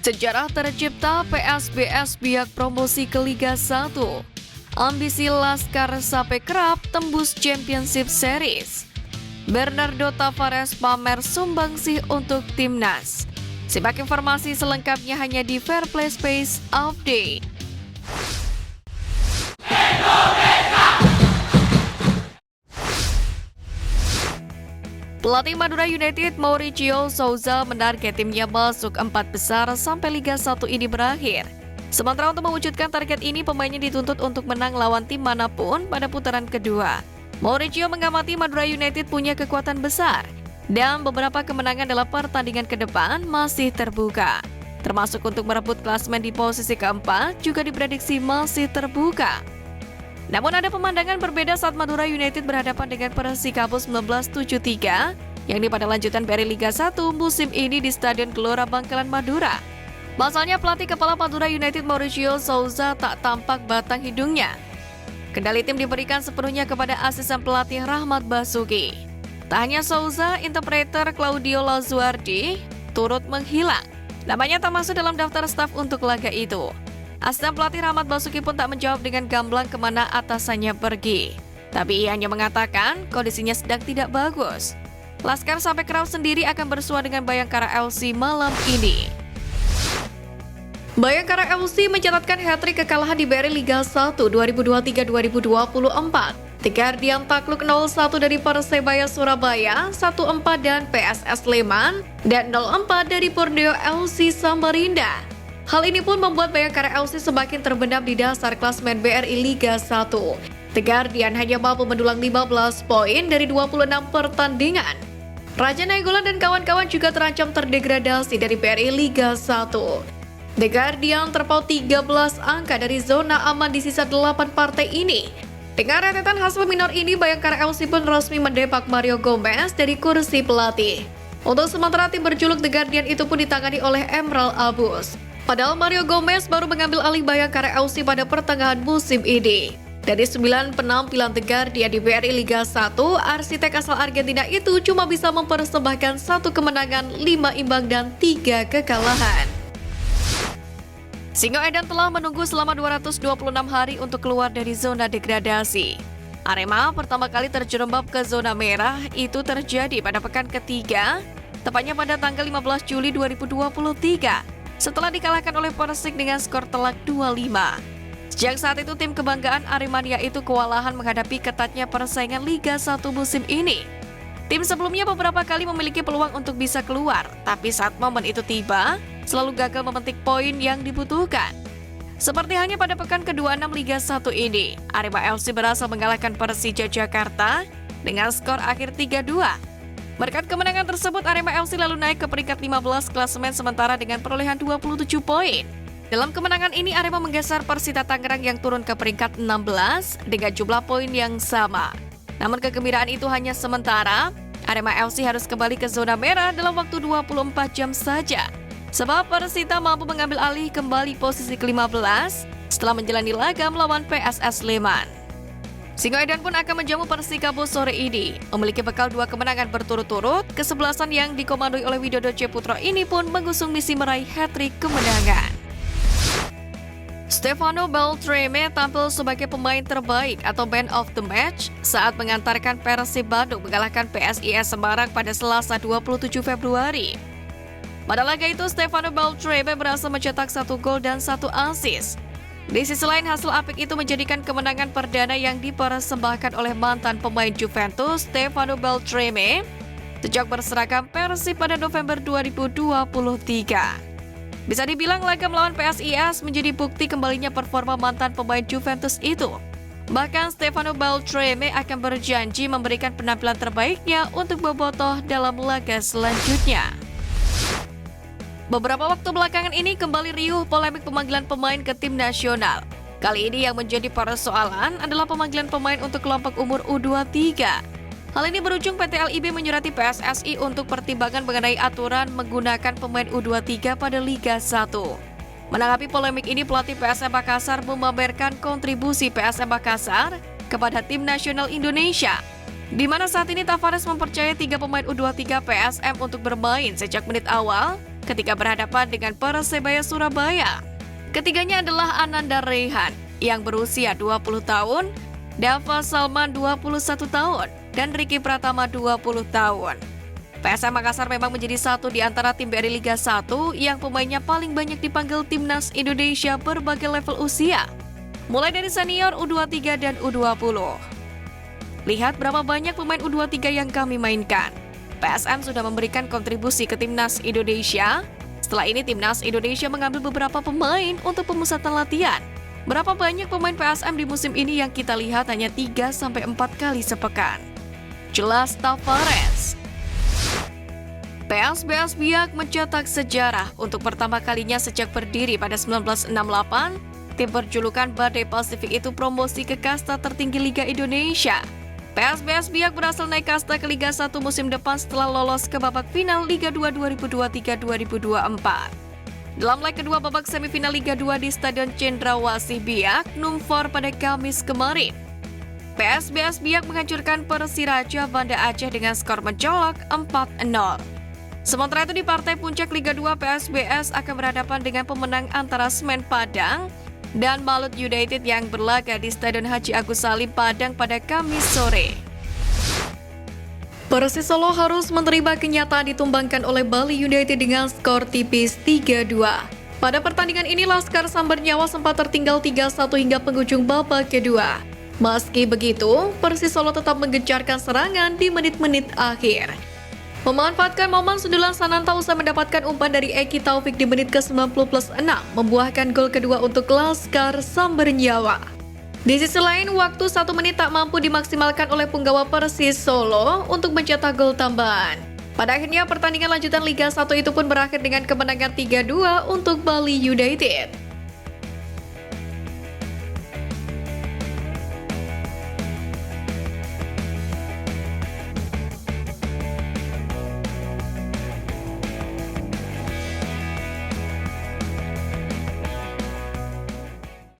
Sejarah tercipta PSBS biak promosi ke Liga 1. Ambisi Laskar sampai kerap tembus Championship Series. Bernardo Tavares pamer sumbangsih untuk timnas. Simak informasi selengkapnya hanya di Fair Play Space Update. Pelatih Madura United Mauricio Souza menarget timnya masuk 4 besar sampai Liga 1 ini berakhir. Sementara untuk mewujudkan target ini, pemainnya dituntut untuk menang lawan tim manapun pada putaran kedua. Mauricio mengamati Madura United punya kekuatan besar dan beberapa kemenangan dalam pertandingan ke depan masih terbuka. Termasuk untuk merebut klasemen di posisi keempat juga diprediksi masih terbuka. Namun ada pemandangan berbeda saat Madura United berhadapan dengan Persikabo 1973 yang pada lanjutan BRI Liga 1 musim ini di Stadion Gelora Bangkalan Madura. Pasalnya pelatih kepala Madura United Mauricio Souza tak tampak batang hidungnya. Kendali tim diberikan sepenuhnya kepada asisten pelatih Rahmat Basuki. Tak hanya Souza, interpreter Claudio Lazuardi turut menghilang. Namanya tak masuk dalam daftar staf untuk laga itu. Asisten pelatih Rahmat Basuki pun tak menjawab dengan gamblang kemana atasannya pergi. Tapi ia hanya mengatakan kondisinya sedang tidak bagus. Laskar sampai kerap sendiri akan bersua dengan Bayangkara FC malam ini. Bayangkara FC mencatatkan hat-trick kekalahan di BRI Liga 1 2023-2024. The Guardian takluk 0-1 dari Persebaya Surabaya, 1-4 dan PSS Sleman, dan 0-4 dari Borneo FC Samarinda. Hal ini pun membuat Bayangkara FC semakin terbenam di dasar klasemen BRI Liga 1. The Guardian hanya mampu mendulang 15 poin dari 26 pertandingan. Raja Nainggolan dan kawan-kawan juga terancam terdegradasi dari BRI Liga 1. The Guardian terpaut 13 angka dari zona aman di sisa 8 partai ini. Dengan rentetan hasil minor ini, Bayangkara FC pun resmi mendepak Mario Gomez dari kursi pelatih. Untuk sementara tim berjuluk The Guardian itu pun ditangani oleh Emerald Abus. Padahal Mario Gomez baru mengambil alih Bayangkara FC pada pertengahan musim ini. Dari 9 penampilan The Guardian di BRI Liga 1, arsitek asal Argentina itu cuma bisa mempersembahkan 1 kemenangan, 5 imbang, dan 3 kekalahan. Singoedan telah menunggu selama 226 hari untuk keluar dari zona degradasi. Arema pertama kali terjerembab ke zona merah itu terjadi pada pekan ketiga, tepatnya pada tanggal 15 Juli 2023. Setelah dikalahkan oleh Persik dengan skor telak 2-5. Sejak saat itu tim kebanggaan Aremania itu kewalahan menghadapi ketatnya persaingan Liga 1 musim ini. Tim sebelumnya beberapa kali memiliki peluang untuk bisa keluar, tapi saat momen itu tiba, selalu gagal memetik poin yang dibutuhkan. Seperti halnya pada pekan ke-26 Liga 1 ini, Arema FC berhasil mengalahkan Persija Jakarta dengan skor akhir 3-2. Berkat kemenangan tersebut, Arema FC lalu naik ke peringkat 15 klasemen sementara dengan perolehan 27 poin. Dalam kemenangan ini, Arema menggeser Persita Tangerang yang turun ke peringkat 16 dengan jumlah poin yang sama. Namun kegembiraan itu hanya sementara. Arema FC harus kembali ke zona merah dalam waktu 24 jam saja. Sebab Persita mampu mengambil alih kembali posisi ke-15 setelah menjalani laga melawan PSS Sleman. Singoedan pun akan menjamu Persikabo sore ini. Memiliki bekal 2 kemenangan berturut-turut, kesebelasan yang dikomandoi oleh Widodo C. Putro ini pun mengusung misi meraih hat-trick kemenangan. Stefano Beltrame tampil sebagai pemain terbaik atau man of the match saat mengantarkan Persib Bandung mengalahkan PSIS Semarang pada Selasa 27 Februari. Pada laga itu, Stefano Beltrame berhasil mencetak 1 gol dan 1 assist. Di sisi lain, hasil apik itu menjadikan kemenangan perdana yang dipersembahkan oleh mantan pemain Juventus, Stefano Beltrame, sejak berseragam Persib pada November 2023. Bisa dibilang laga melawan PSIS menjadi bukti kembalinya performa mantan pemain Juventus itu. Bahkan Stefano Beltrame akan berjanji memberikan penampilan terbaiknya untuk Bobotoh dalam laga selanjutnya. Beberapa waktu belakangan ini kembali riuh polemik pemanggilan pemain ke tim nasional. Kali ini yang menjadi persoalan adalah pemanggilan pemain untuk kelompok umur U23. Hal ini berujung PT LIB menyurati PSSI untuk pertimbangan mengenai aturan menggunakan pemain U23 pada Liga 1. Menanggapi polemik ini, pelatih PSM Makassar memamerkan kontribusi PSM Makassar kepada tim nasional Indonesia, di mana saat ini Tavares mempercayai 3 pemain U23 PSM untuk bermain sejak menit awal ketika berhadapan dengan Persebaya Surabaya. Ketiganya adalah Ananda Rehan yang berusia 20 tahun, Dava Salman 21 tahun, dan Ricky Pratama 20 tahun. PSM Makassar memang menjadi satu di antara tim BRI Liga 1 yang pemainnya paling banyak dipanggil Timnas Indonesia berbagai level usia, mulai dari senior U23 dan U20. Lihat berapa banyak pemain U23 yang kami mainkan. PSM sudah memberikan kontribusi ke Timnas Indonesia. Setelah ini Timnas Indonesia mengambil beberapa pemain untuk pemusatan latihan. Berapa banyak pemain PSM di musim ini yang kita lihat hanya 3-4 kali sepekan. Jelas Tavares. PSBS Biak mencetak sejarah untuk pertama kalinya sejak berdiri pada 1968. Tim berjulukan Badai Pasifik itu promosi ke kasta tertinggi Liga Indonesia. PSBS Biak berhasil naik kasta ke Liga 1 musim depan setelah lolos ke babak final Liga 2 2023-2024. Dalam leg kedua babak semifinal Liga 2 di Stadion Cendrawasih Biak, Numfor pada Kamis kemarin. PSBS Biak menghancurkan Persiraja Banda Aceh dengan skor mencolok 4-0. Sementara itu di partai puncak Liga 2, PSBS akan berhadapan dengan pemenang antara Semen Padang dan Malut United yang berlaga di Stadion Haji Agus Salim Padang pada Kamis sore. Persis Solo harus menerima kenyataan ditumbangkan oleh Bali United dengan skor tipis 3-2. Pada pertandingan ini Laskar Sambar Nyawa sempat tertinggal 3-1 hingga penghujung babak kedua. Meski begitu, Persis Solo tetap menggencarkan serangan di menit-menit akhir. Memanfaatkan momen sundulan Sananta usai mendapatkan umpan dari Eki Taufik di menit ke-90+6, membuahkan gol kedua untuk Laskar Sambar Nyawa. Di sisi lain, waktu 1 menit tak mampu dimaksimalkan oleh punggawa Persis Solo untuk mencetak gol tambahan. Pada akhirnya, pertandingan lanjutan Liga 1 itu pun berakhir dengan kemenangan 3-2 untuk Bali United.